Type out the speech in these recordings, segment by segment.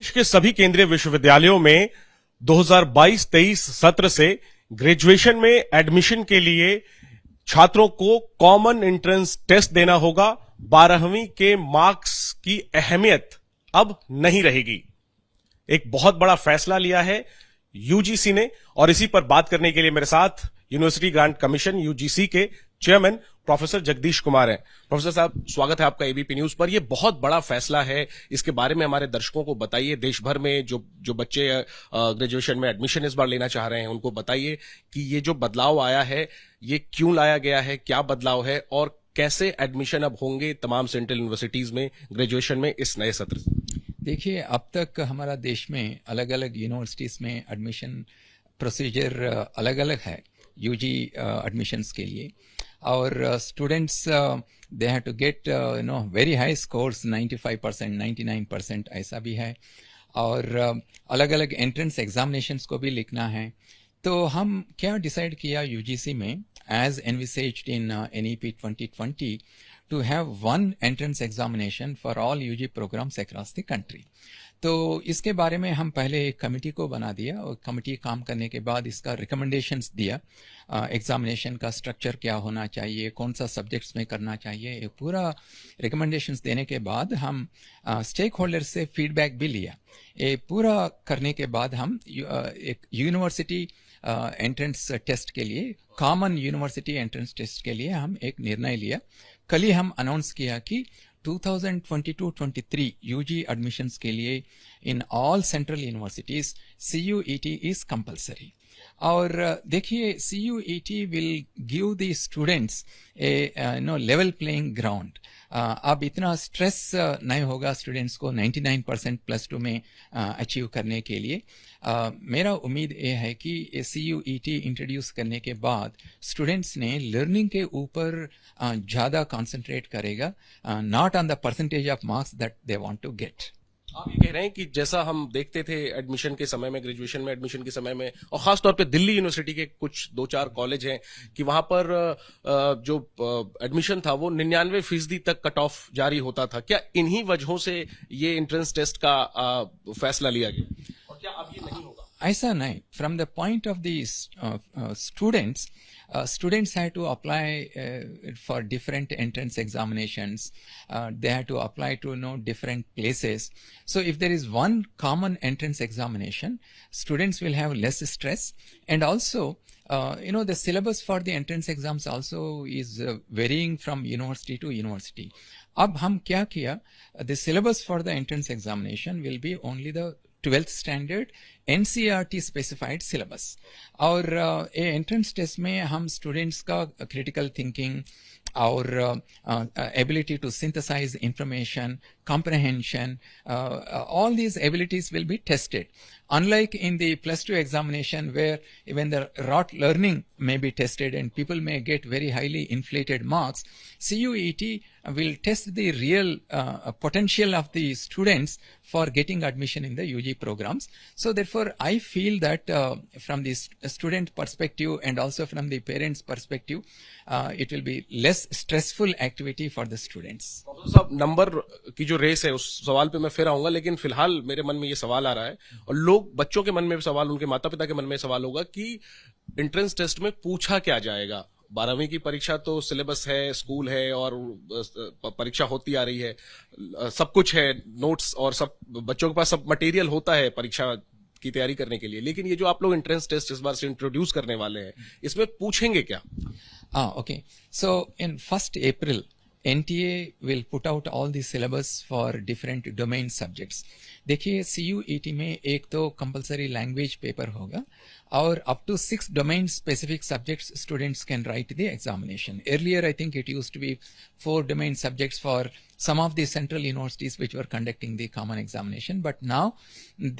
देश के सभी केंद्रीय विश्वविद्यालयों में 2022-23 सत्र से ग्रेजुएशन में एडमिशन के लिए छात्रों को कॉमन एंट्रेंस टेस्ट देना होगा। 12वीं के मार्क्स की अहमियत अब नहीं रहेगी। एक बहुत बड़ा फैसला लिया है यूजीसी ने, और इसी पर बात करने के लिए मेरे साथ यूनिवर्सिटी ग्रांट कमीशन यूजीसी के चेयरमैन प्रोफेसर जगदीश कुमार हैं। प्रोफेसर साहब, स्वागत है आपका एबीपी न्यूज पर। यह बहुत बड़ा फैसला है, इसके बारे में हमारे दर्शकों को बताइए। देश भर में जो बच्चे ग्रेजुएशन में एडमिशन इस बार लेना चाह रहे हैं, उनको बताइए कि ये जो बदलाव आया है ये क्यों लाया गया है, क्या बदलाव है और कैसे एडमिशन अब होंगे तमाम सेंट्रल यूनिवर्सिटीज में ग्रेजुएशन में इस नए सत्र से। देखिए, अब तक हमारा देश में अलग अलग यूनिवर्सिटीज में एडमिशन प्रोसीजर अलग अलग है यूजी एडमिशन्स के लिए, और students they have to get very high scores, 95%, 99% ऐसा भी है, और अलग अलग एंट्रेंस एग्जामिनेशंस को भी लिखना है। तो हम क्या डिसाइड किया यूजीसी में, as एनविसेज्ड in NEP 2020, to have one entrance examination for all UG programs across the country. तो इसके बारे में हम पहले एक कमेटी को बना दिया, और कमेटी काम करने के बाद इसका रिकमेंडेशंस दिया। एग्जामिनेशन का स्ट्रक्चर क्या होना चाहिए, कौन सा सब्जेक्ट्स में करना चाहिए, ये पूरा रिकमेंडेशंस देने के बाद हम स्टेक होल्डर्स से फीडबैक भी लिया। ये पूरा करने के बाद हम एक यूनिवर्सिटी एंट्रेंस टेस्ट के लिए, कॉमन यूनिवर्सिटी एंट्रेंस टेस्ट के लिए हम एक निर्णय लिया। कल ही हम अनाउंस किया कि 2022-23 यूजी एडमिशंस के लिए in all central universities CUET is compulsory. और देखिए, CUET will give the students A level playing ground. अब इतना स्ट्रेस नहीं होगा स्टूडेंट्स को 99% +2 में अचीव करने के लिए। मेरा उम्मीद ये है कि CUET इंट्रोड्यूस करने के बाद स्टूडेंट्स ने लर्निंग के ऊपर ज़्यादा कॉन्सेंट्रेट करेगा, not on the percentage of marks that they want to get. आप ये कह रहे हैं कि जैसा हम देखते थे एडमिशन के समय में, ग्रेजुएशन में एडमिशन के समय में, और खासतौर पे दिल्ली यूनिवर्सिटी के कुछ 2-4 कॉलेज हैं कि वहां पर जो एडमिशन था वो 99% तक कट ऑफ जारी होता था। क्या इन्हीं वजहों से ये एंट्रेंस टेस्ट का फैसला लिया गया, और क्या अब ये नहीं होगा? ऐसा नहीं। From the point of the students, students had to apply for different entrance examinations. They had to apply to different places. So if there is one common entrance examination, students will have less stress. And also, the syllabus for the entrance exams also is varying from university to university. अब हम क्या किया, the syllabus for the entrance examination will be only the 12th standard NCERT specified syllabus. और entrance test में हम students का critical thinking और ability to synthesize information, comprehension, all these abilities will be tested. Unlike in the +2 examination, where even the rote learning may be tested and people may get very highly inflated marks, CUET will test the real potential of the students for getting admission in the UG programs. So therefore, I feel that from the student perspective and also from the parents perspective, it will be less stressful activity for the students. साहब, number की जो race है उस सवाल पे मैं फिर आऊंगा, लेकिन फिलहाल मेरे मन में ये सवाल आ रहा है, और बच्चों के मन में भी सवाल, उनके माता पिता के मन में सवाल होगा कि एंट्रेंस टेस्ट में पूछा क्या जाएगा। 12वीं की परीक्षा तो सिलेबस है, स्कूल है और परीक्षा होती आ रही है, सब कुछ है, नोट्स और सब बच्चों के पास सब मटेरियल होता है परीक्षा की तैयारी करने के लिए। लेकिन ये जो आप लोग एंट्रेंस टेस्ट इस बार से इंट्रोड्यूस करने वाले हैं, इसमें पूछेंगे क्या? Okay. So in 1st April, NTA will put out all the syllabus for different domain subjects. देखिए, CUET में एक तो कंपलसरी लैंग्वेज पेपर होगा, और up to 6 domain specific subjects students can write the examination. Earlier, I think it used to be 4 domain subjects for some of the central universities which were conducting the common examination, but now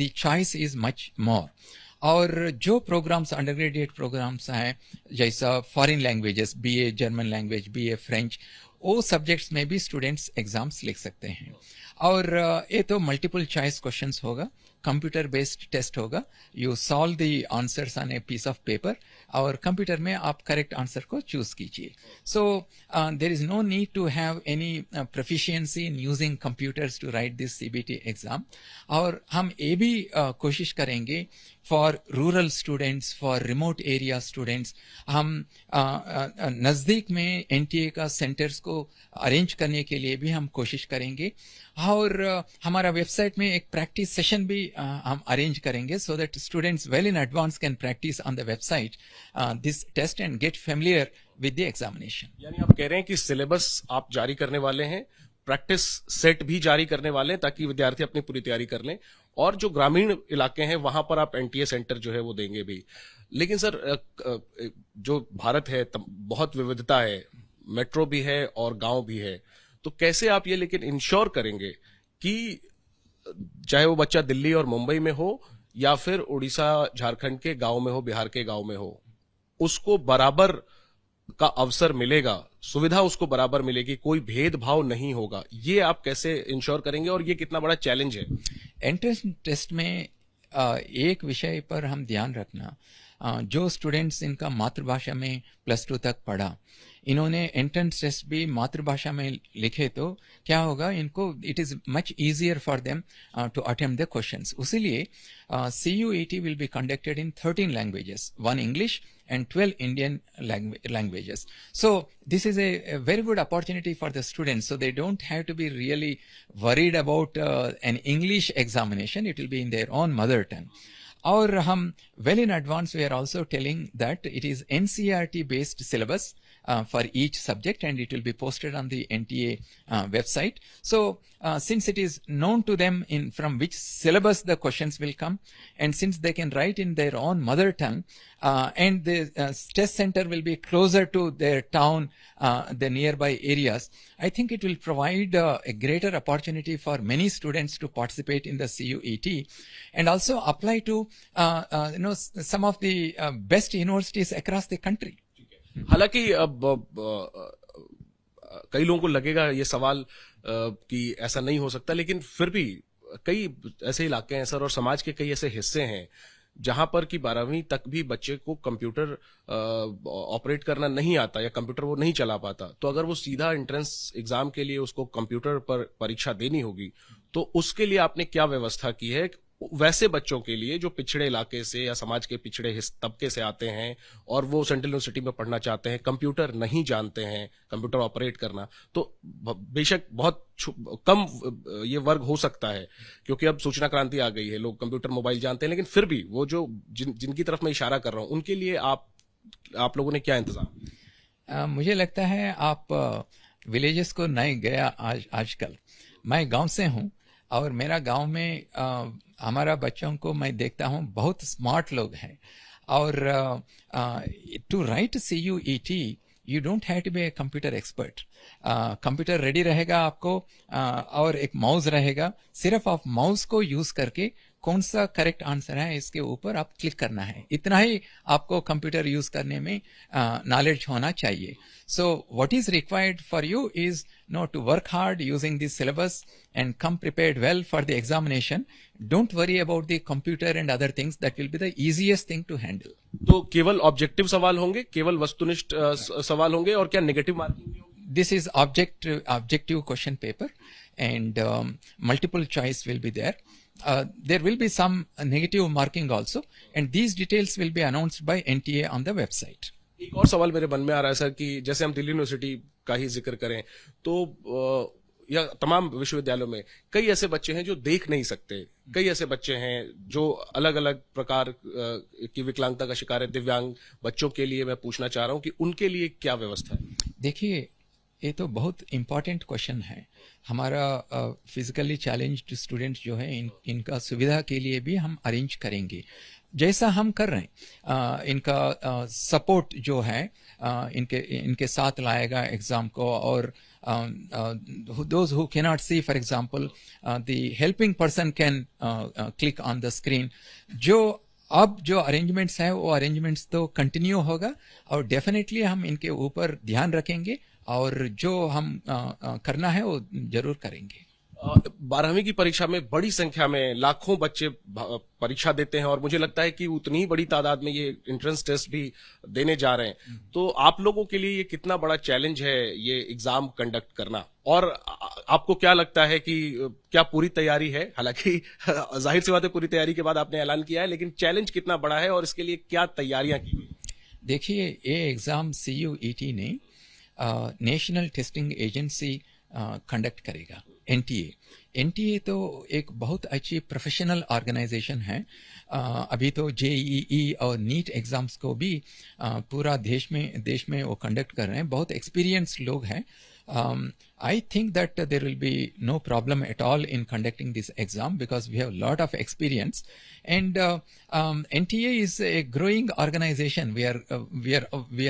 the choice is much more. और जो programmes, under graduate programmes हैं, जैसा foreign languages, BA German language, BA French, वो subjects में भी students exams लिख सकते हैं। और ये तो मल्टीपल चॉइस क्वेश्चंस होगा, कंप्यूटर बेस्ड टेस्ट होगा. You solve the answers on a piece of paper और कंप्यूटर में आप करेक्ट आंसर को चूज कीजिए. So there is no need to have any proficiency in using computers to write this CBT exam. और हम ये भी कोशिश करेंगे for rural students, for remote area students, हम नज़दीक में एनटीए का सेंटर्स को अरेंज करने के लिए भी हम कोशिश करेंगे. और हमारा वेबसाइट में एक प्रैक्टिस सेशन भी हम अरेंज करेंगे so that students well in advance can practice on the website this test and get familiar with the examination. यानी आप कह रहे हैं कि सिलेबस आप जारी करने वाले हैं, प्रैक्टिस सेट भी जारी करने वाले हैं ताकि विद्यार्थी अपनी पूरी तैयारी कर लें, और जो ग्रामीण इलाके हैं वहां पर आप एनटीए सेंटर जो है वो देंगे भी. लेकिन सर जो भारत है बहुत विविधता है, मेट्रो भी है और गांव भी है, तो कैसे आप ये लेकिन इंश्योर करेंगे कि चाहे वो बच्चा दिल्ली और मुंबई में हो या फिर उड़ीसा झारखंड के गांव में हो, बिहार के गांव में हो, उसको बराबर का अवसर मिलेगा, सुविधा उसको बराबर मिलेगी, कोई भेदभाव नहीं होगा, ये आप कैसे इंश्योर करेंगे और ये कितना बड़ा चैलेंज है? एंट्रेंस टेस्ट में एक विषय पर हम ध्यान रखना, जो स्टूडेंट्स इनका मातृभाषा में +2 तक पढ़ा, इन्होंने एंट्रेंस टेस्ट भी मातृभाषा में लिखे तो क्या होगा, इनको it is much easier for them to attempt the questions. उसीलिए CUET will be conducted in 13 languages, 1 English and 12 Indian languages. So this is a very good opportunity for the students, so they don't have to be really worried about an English examination. It will be in their own mother tongue. और हम well in advance we are also telling that it is NCERT based syllabus for each subject, and it will be posted on the NTA website. So since it is known to them in from which syllabus the questions will come, and since they can write in their own mother tongue, and the test center will be closer to their town, the nearby areas, I think it will provide a greater opportunity for many students to participate in the CUET and also apply to some of the best universities across the country. हालांकि अब कई लोगों को लगेगा ये सवाल कि ऐसा नहीं हो सकता, लेकिन फिर भी कई ऐसे इलाके हैं सर, और समाज के कई ऐसे हिस्से हैं जहां पर कि 12वीं तक भी बच्चे को कंप्यूटर ऑपरेट करना नहीं आता या कंप्यूटर वो नहीं चला पाता. तो अगर वो सीधा एंट्रेंस एग्जाम के लिए उसको कंप्यूटर पर परीक्षा देनी होगी, तो उसके लिए आपने क्या व्यवस्था की है वैसे बच्चों के लिए जो पिछड़े इलाके से या समाज के पिछड़े तबके से आते हैं और वो सेंट्रल यूनिवर्सिटी में पढ़ना चाहते हैं, कंप्यूटर नहीं जानते हैं कंप्यूटर ऑपरेट करना? तो बेशक बहुत कम ये वर्ग हो सकता है क्योंकि अब सूचना क्रांति आ गई है, लोग कंप्यूटर मोबाइल जानते हैं, लेकिन फिर भी वो जो जिनकी तरफ मैं इशारा कर रहा हूं उनके लिए आप लोगों ने क्या इंतजाम? मुझे लगता है आप विलेजेस को नहीं गया आजकल. मैं गांव से हूं और मेरा गांव में हमारा बच्चों को मैं देखता हूं बहुत स्मार्ट लोग हैं. और to write CUET you don't have to be a computer expert. Computer ready रहेगा आपको और एक माउस रहेगा, सिर्फ आप माउस को यूज करके कौन सा करेक्ट आंसर है इसके ऊपर आप क्लिक करना है, इतना ही आपको कंप्यूटर यूज करने में नॉलेज होना चाहिए. So what is required for you is to work hard using this syllabus and come prepared well for the examination. Don't worry about the computer and other things. That will be the easiest thing to handle. तो केवल objective सवाल होंगे, केवल वस्तुनिष्ठ सवाल होंगे, और क्या नेगेटिव मार्किंग भी होगी? This is objective question paper, and multiple choice will be there. There will be some negative marking also, and these details will be announced by NTA on the website. एक और सवाल मेरे मन में आ रहा है सर कि जैसे हम दिल्ली यूनिवर्सिटी का ही जिक्र करें तो या तमाम विश्वविद्यालयों में कई ऐसे बच्चे हैं जो देख नहीं सकते, कई ऐसे बच्चे हैं जो अलग अलग प्रकार की विकलांगता का शिकार है. दिव्यांग बच्चों के लिए मैं पूछना चाह रहा हूं कि उनके लिए क्या व्यवस्था है? देखिए, ये तो बहुत इम्पोर्टेंट क्वेश्चन है. हमारा फिजिकली चैलेंज्ड स्टूडेंट्स जो है इनका सुविधा के लिए भी हम अरेंज करेंगे जैसा हम कर रहे हैं. इनका सपोर्ट जो है इनके साथ लाएगा एग्जाम को. और those who cannot see, for example, the helping person can click on the screen. अब जो अरेंजमेंट्स है वो अरेंजमेंट्स तो कंटिन्यू होगा और डेफिनेटली हम इनके ऊपर ध्यान रखेंगे और जो हम करना है वो जरूर करेंगे. 12वीं की परीक्षा में बड़ी संख्या में लाखों बच्चे परीक्षा देते हैं और मुझे लगता है कि उतनी ही बड़ी तादाद में ये एंट्रेंस टेस्ट भी देने जा रहे हैं। तो आप लोगों के लिए ये कितना बड़ा चैलेंज है ये एग्जाम कंडक्ट करना, और आपको क्या लगता है कि क्या पूरी तैयारी है? हालांकि जाहिर सी बात है पूरी तैयारी के बाद आपने ऐलान किया है, लेकिन चैलेंज कितना बड़ा है और इसके लिए क्या तैयारियां की गई? देखिए, ये एग्ज़ाम CUET ने नेशनल टेस्टिंग एजेंसी कंडक्ट करेगा, एनटीए तो एक बहुत अच्छी प्रोफेशनल ऑर्गेनाइजेशन है। अभी तो JEE और नीट एग्जाम्स को भी पूरा देश में वो कंडक्ट कर रहे हैं, बहुत एक्सपीरियंस लोग हैं। I think that there will be no problem at all in conducting this exam because we have a lot of experience, and NTA is a growing organization. We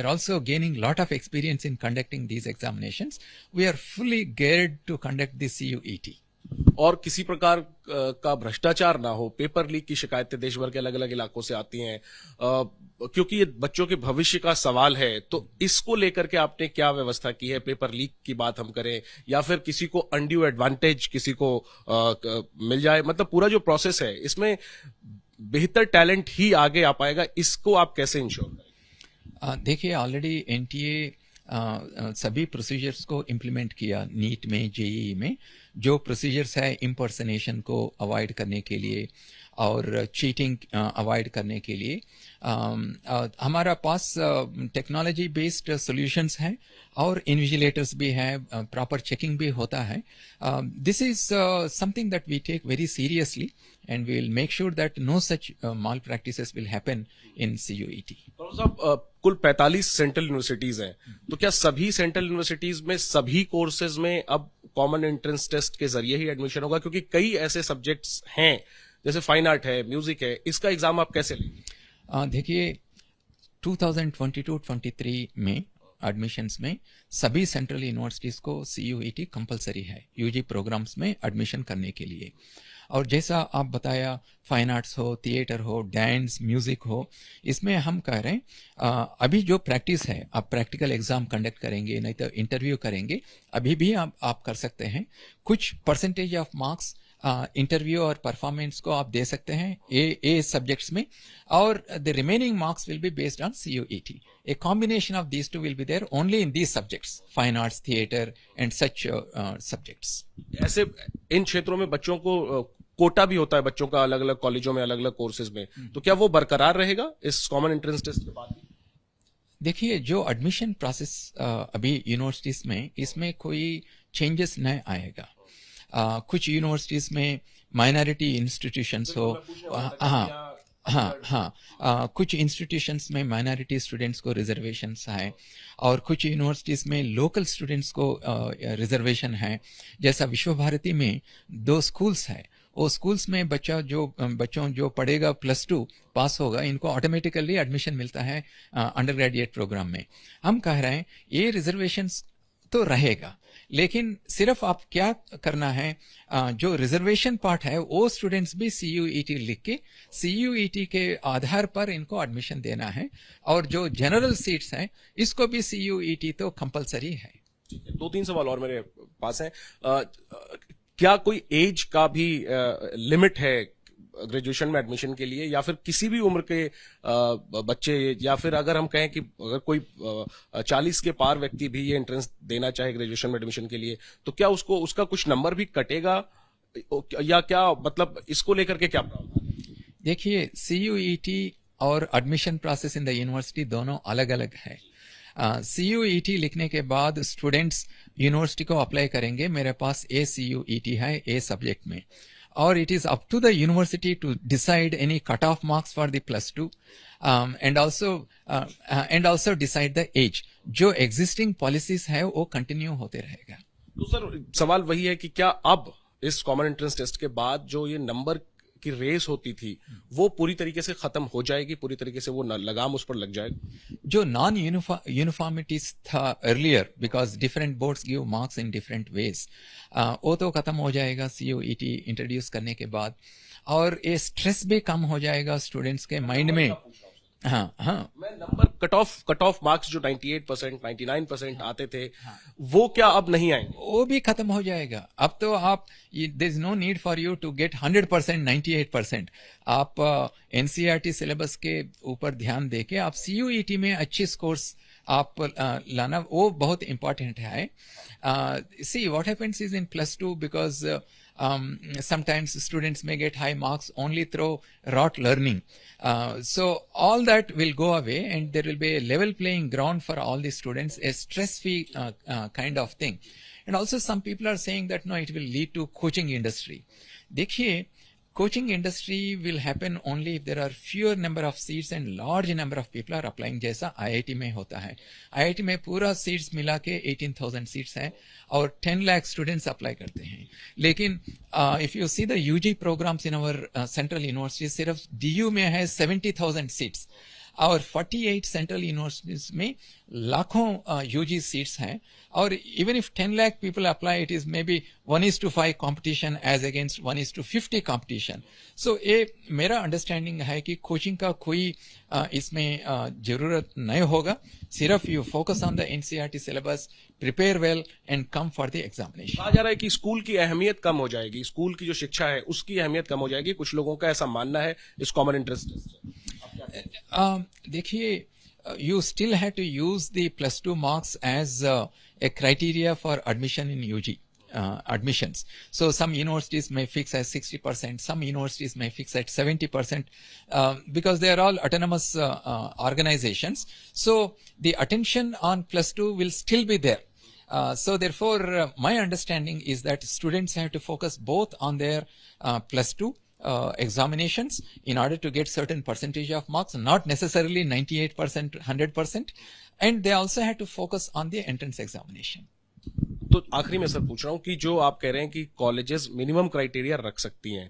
are also gaining lot of experience in conducting these examinations. We are fully geared to conduct the CUET. और किसी प्रकार का भ्रष्टाचार ना हो, paper leak की शिकायतें देश भर के अलग अलग इलाकों से आती हैं, क्योंकि ये बच्चों के भविष्य का सवाल है, तो इसको लेकर के आपने क्या व्यवस्था की है? पेपर लीक की बात हम करें या फिर किसी को अनड्यू एडवांटेज किसी को मिल जाए, मतलब पूरा जो प्रोसेस है इसमें बेहतर टैलेंट ही आगे आ पाएगा, इसको आप कैसे इंश्योर करें? देखिए, ऑलरेडी एनटीए सभी प्रोसीजर्स को इम्प्लीमेंट किया। नीट में, जेईई में जो प्रोसीजर्स है इम्पर्सनेशन को अवॉइड करने के लिए और चीटिंग अवॉइड करने के लिए हमारा पास टेक्नोलॉजी बेस्ड सॉल्यूशंस हैं और इन्विजिलेटर्स भी हैं, प्रॉपर चेकिंग भी होता है। This is something that we take very seriously and we will make sure that no such malpractices will happen in CUET. तो साहब, कुल 45 सेंट्रल यूनिवर्सिटीज हैं, तो क्या सभी सेंट्रल यूनिवर्सिटीज में सभी कोर्सेज में अब कॉमन एंट्रेंस टेस्ट के जरिए ही एडमिशन होगा? क्योंकि कई ऐसे सब्जेक्ट्स हैं जैसे फाइन आर्ट है, म्यूजिक है, इसका एग्जाम आप कैसे लेंगे? देखिए, 2022-23 में एडमिशन्स में सभी सेंट्रल यूनिवर्सिटीज को CUET कंपलसरी है यूजी प्रोग्राम्स में एडमिशन करने के लिए। और जैसा आप बताया, फाइन आर्ट्स हो, थिएटर हो, डांस, म्यूजिक हो, इसमें हम कह रहे हैं अभी जो प्रैक्टिस है, आप प्रैक्टिकल एग्जाम कंडक्ट करेंगे, नहीं तो इंटरव्यू करेंगे, अभी भी आप कर सकते हैं। कुछ परसेंटेज ऑफ मार्क्स इंटरव्यू और परफॉर्मेंस को आप दे सकते हैं ए सब्जेक्ट्स में, और the remaining marks will be based on CUET. A combination of these two will be there only in these subjects, fine arts, theater and such subjects. ऐसे इन क्षेत्रों में बच्चों को कोटा भी होता है, बच्चों का अलग अलग कॉलेजों में अलग अलग कोर्सेज में, तो क्या वो बरकरार रहेगा इस कॉमन एंट्रेंस टेस्ट के बाद? देखिए, जो एडमिशन प्रोसेस अभी यूनिवर्सिटीज में, इसमें कोई चेंजेस नहीं आएगा। कुछ यूनिवर्सिटीज में माइनॉरिटी इंस्टीट्यूशंस हो, कुछ इंस्टीट्यूशंस में माइनॉरिटी स्टूडेंट्स को रिजर्वेशंस है और कुछ यूनिवर्सिटीज में लोकल स्टूडेंट्स को रिजर्वेशन है। जैसा विश्व भारती में 2 स्कूल्स है, वो स्कूल्स में बच्चों जो पढ़ेगा +2 पास होगा, इनको ऑटोमेटिकली एडमिशन मिलता है अंडर ग्रेजुएट प्रोग्राम में। हम कह रहे हैं ये रिजर्वेशंस तो रहेगा, लेकिन सिर्फ आप क्या करना है, जो रिजर्वेशन पार्ट है वो स्टूडेंट्स भी CUET लिख के CUET के आधार पर इनको एडमिशन देना है, और जो जनरल सीट्स हैं इसको भी CUET तो कंपलसरी है। 2-3 सवाल और मेरे पास हैं। क्या कोई एज का भी लिमिट है ग्रेजुएशन में एडमिशन के लिए, या फिर किसी भी उम्र के बच्चे, या फिर अगर हम कहें कि अगर कोई 40 के पार व्यक्ति भी ये एंट्रेंस देना चाहे ग्रेजुएशन में एडमिशन के लिए, तो क्या उसका कुछ नंबर भी कटेगा, या क्या, मतलब इसको लेकर के क्या प्रावधान है? देखिए, CUET और admission process in the university दोनों अलग अलग है। CUET लिखने के बाद स्टूडेंट्स यूनिवर्सिटी को अप्लाई करेंगे, मेरे पास CUET है ए सब्जेक्ट में, और it is up to the university to decide any cutoff marks for the +2 and also decide the age. जो existing policies है वो continue होते रहेगा। तो सर, सवाल वही है कि क्या अब इस कॉमन एंट्रेंस टेस्ट के बाद जो ये नंबर की रेस होती थी वो पूरी तरीके से खत्म हो जाएगी, पूरी तरीके से वो लगाम उस पर लग जाएगा? जो नॉन यूनिफॉर्मिटीज था earlier, because different boards give marks in different ways, वो तो खत्म हो जाएगा CUET इंट्रोड्यूस करने के बाद, और ये स्ट्रेस भी कम हो जाएगा स्टूडेंट्स के माइंड में। हाँ हाँ मैं नंबर कट ऑफ मार्क्स जो 98%, 99% आते थे, वो क्या अब नहीं आएंगे? वो भी खत्म हो जाएगा। अब तो आप, there is no need for you to get 100%, 98%। आप एनसीईआरटी सिलेबस के ऊपर ध्यान देके आप सीयूईटी में अच्छी स्कोर्स आप लाना, वो बहुत इंपॉर्टेंट है। See what happens is in +2, because sometimes students may get high marks only through rote learning. So all that will go away and there will be a level playing ground for all the students, a stress-free kind of thing. And also some people are saying that no, it will lead to coaching industry. देखिए, coaching industry will happen only if there are fewer number of seats and large number of people are applying, जैसा IIT में होता है। IIT में पूरा seats मिला के 18,000 seats हैं और 10 लाख स्टूडेंट्स अप्लाई करते हैं। लेकिन if you see the UG programs in our central university, सिर्फ DU में है 70,000 सीट्स और 48 सेंट्रल यूनिवर्सिटीज में लाखों यूजी सीट्स हैं। और even if 10 lakh people apply, it is may be 1:5 competition as against 1:50 competition. So ये मेरा अंडरस्टैंडिंग है कि कोचिंग का कोई इसमें जरूरत नहीं होगा। सिर्फ you focus on the NCERT syllabus, prepare well and come for the examination. कहा जा रहा है कि स्कूल की अहमियत कम हो जाएगी, स्कूल की जो शिक्षा है उसकी अहमियत कम हो जाएगी, कुछ लोगों का ऐसा मानना है इस कॉमन इंटरेस्ट टेस्ट से। देखिए, you still have to use the +2 marks as a criteria for admission in UG admissions. So some universities may fix at 60%, some universities may fix at 70%, because they are all autonomous organizations. So the attention on +2 will still be there. So therefore, my understanding is that students have to focus both on their +2 examinations in order to get certain percentage of marks, not necessarily 98%, 100%, and they also have to focus on the entrance examination. तो आखिरी में sir पूछ रहा हूं कि जो आप कह रहे हैं कि कॉलेजेस मिनिमम क्राइटेरिया रख सकती हैं,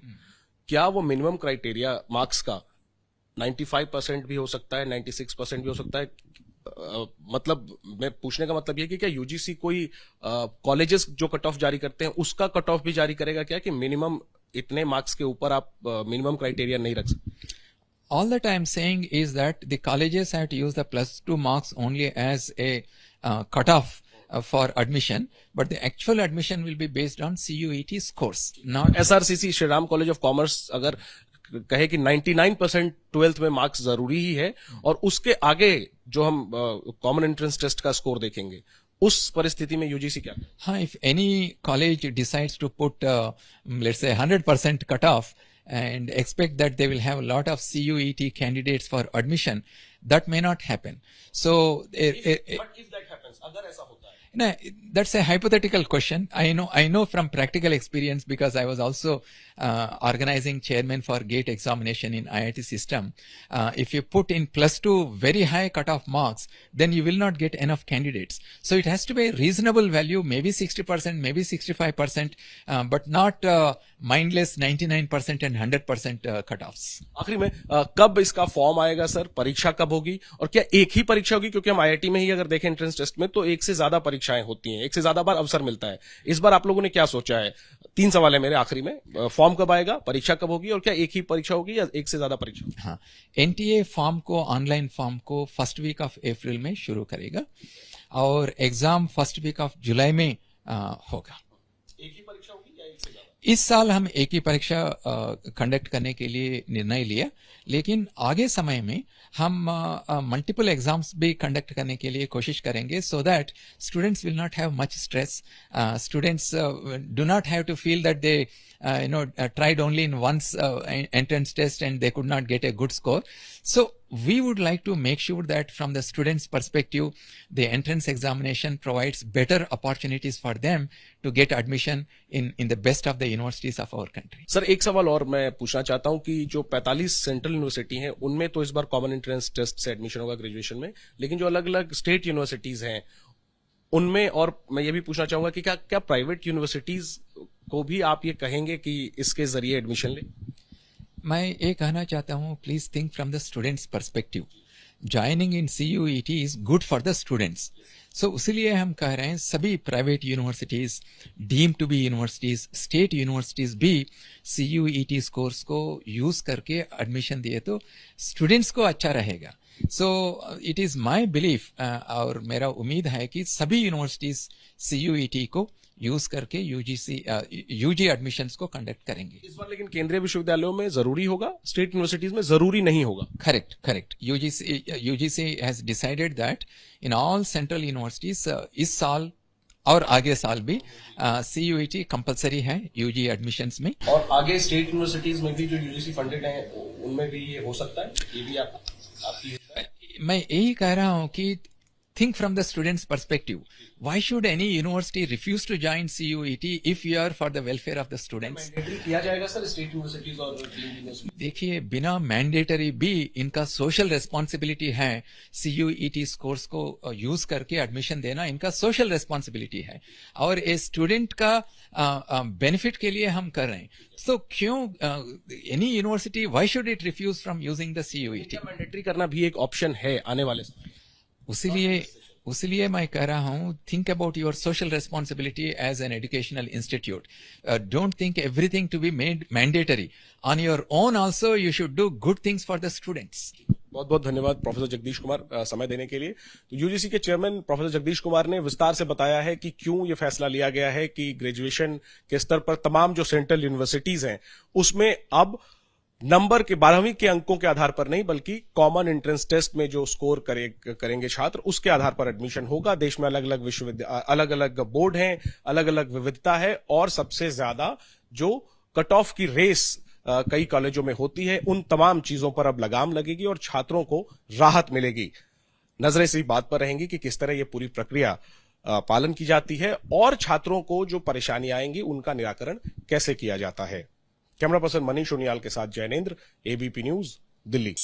क्या वो मिनिमम क्राइटेरिया मार्क्स का 95% भी हो सकता है, 96% भी हो सकता है? मतलब मैं पूछने का मतलब ये कि क्या यूजीसी कोई कॉलेजेस जो कट ऑफ जारी करते हैं उसका कट ऑफ भी जारी करेगा क्या, कि मिनिमम इतने मार्क्स के ऊपर आप मिनिमम क्राइटेरिया नहीं रख सकते? All that I am saying is that the colleges have to use the +2 marks only as a cutoff for admission, but the actual admission will be based on CUET scores, not SRCC Shri Ram college of commerce अगर कहे कि 99% 12th में marks जरूरी ही है और उसके आगे जो हम कॉमन एंट्रेंस टेस्ट का स्कोर देखेंगे, उस परिस्थिति में यूजीसी क्या? हाँ, if any college decides to put let's say 100% cutoff and expect that they will have a lot of CUET candidates for admission, that may not happen. So But if that happens, अगर ऐसा होता है, no, that's a hypothetical question. I know from practical experience, because I was also organizing chairman for GATE examination in IIT system. If you put in +2 very high cutoff marks, then you will not get enough candidates. So it has to be a reasonable value, maybe 60%, maybe 65%, but not mindless 99% and 100% cutoffs. आखिरी में कब इसका form आएगा sir? परीक्षा कब होगी और क्या एक ही परीक्षा होगी? क्योंकि हम आईआईटी में ही अगर देखें एंट्रेंस टेस्ट में तो एक से ज्यादा परीक्षाएं होती हैं, एक से ज्यादा बार अवसर मिलता है। इस बार आप लोगों ने क्या सोचा है? 3 सवाल है मेरे आखिरी में, फॉर्म कब आएगा, परीक्षा कब होगी और क्या एक ही परीक्षा होगी या एक से ज्यादा परीक्षा? हाँ, एनटीए फॉर्म को, ऑनलाइन फॉर्म को फर्स्ट वीक ऑफ अप्रैल में शुरू करेगा और exam first week of July में होगा। एक ही परीक्षा होगी या एक से ज्यादा? इस साल हम एक ही परीक्षा कंडक्ट करने के लिए निर्णय लिया, लेकिन आगे समय में हम मल्टीपल एग्जाम्स भी कंडक्ट करने के लिए कोशिश करेंगे, so that students will not have much stress, students do not have to feel that they tried only in once entrance test and they could not get a good score. So we would like to make sure that from the students' perspective, the entrance examination provides better opportunities for them to get admission in the best of the universities of our country. Sir एक सवाल और मैं पूछना चाहता हूं कि जो 45 central university हैं उनमें तो इस बार कॉमन एंट्रेंस टेस्ट से एडमिशन होगा ग्रेजुएशन में, लेकिन जो अलग अलग स्टेट यूनिवर्सिटीज हैं उनमें, और मैं ये भी पूछना चाहूंगा कि क्या प्राइवेट यूनिवर्सिटीज को भी आप ये कहेंगे कि इसके जरिए एडमिशन ले? मैं ये कहना चाहता हूँ, please think from the students perspective. Joining in CUET is good for the students. So इसीलिए हम कह रहे हैं सभी private universities, deemed to be universities, state universities भी CUET स्कोर्स को यूज करके एडमिशन दिए तो स्टूडेंट्स को अच्छा रहेगा। So it is my belief और मेरा उम्मीद है कि सभी यूनिवर्सिटीज CUET को यूज करके यूजी एडमिशंस को कंडक्ट करेंगे। इस बार लेकिन केंद्रीय विश्वविद्यालयों में जरूरी होगा, स्टेट यूनिवर्सिटीज में जरूरी नहीं होगा। Correct. UGC has decided that in all central universities इस साल और आगे साल भी CUET कंपलसरी है यूजी एडमिशंस में। और आगे स्टेट यूनिवर्सिटीज में भी जो यूजीसी फंडेड हैं उनमें भी ये हो सकता है, ये भी आपकी मैं यही कह रहा हूं कि think from the student's perspective. Why should any university refuse to join CUET if you are for the welfare of the students? Mandatory किया जाएगा सर स्टेट यूनिवर्सिटीज और यूनिवर्सिटी? देखिए, बिना मैंडेटरी भी इनका सोशल रेस्पॉन्सिबिलिटी है। CUET कोर्स को use करके एडमिशन देना इनका सोशल रेस्पॉन्सिबिलिटी है और ए स्टूडेंट का बेनिफिट के लिए हम कर रहे हैं। तो क्यों any university why should it refuse from using the CUET? Mandatory करना भी एक ऑप्शन है आने वाले समय। उसीलिए मैं कह रहा हूं, think about your social responsibility as an educational institute. Don't think everything to be made mandatory. On your own also you should do good things for the students. बहुत बहुत धन्यवाद प्रोफेसर जगदीश कुमार समय देने के लिए। तो यूजीसी के चेयरमैन प्रोफेसर जगदीश कुमार ने विस्तार से बताया है कि क्यों ये फैसला लिया गया है कि ग्रेजुएशन के स्तर पर तमाम जो सेंट्रल यूनिवर्सिटीज हैं उसमें अब नंबर के 12वीं के अंकों के आधार पर नहीं बल्कि कॉमन एंट्रेंस टेस्ट में जो स्कोर करेंगे छात्र उसके आधार पर एडमिशन होगा। देश में अलग अलग विश्वविद्यालय, अलग अलग बोर्ड हैं, अलग अलग विविधता है और सबसे ज्यादा जो कट ऑफ की रेस कई कॉलेजों में होती है उन तमाम चीजों पर अब लगाम लगेगी और छात्रों को राहत मिलेगी। नजरें इसी बात पर रहेंगी कि किस तरह ये पूरी प्रक्रिया पालन की जाती है और छात्रों को जो परेशानियां आएंगी उनका निराकरण कैसे किया जाता है। कैमरा पर्सन मनीष उनियाल के साथ जैनेंद्र, ABP न्यूज, दिल्ली।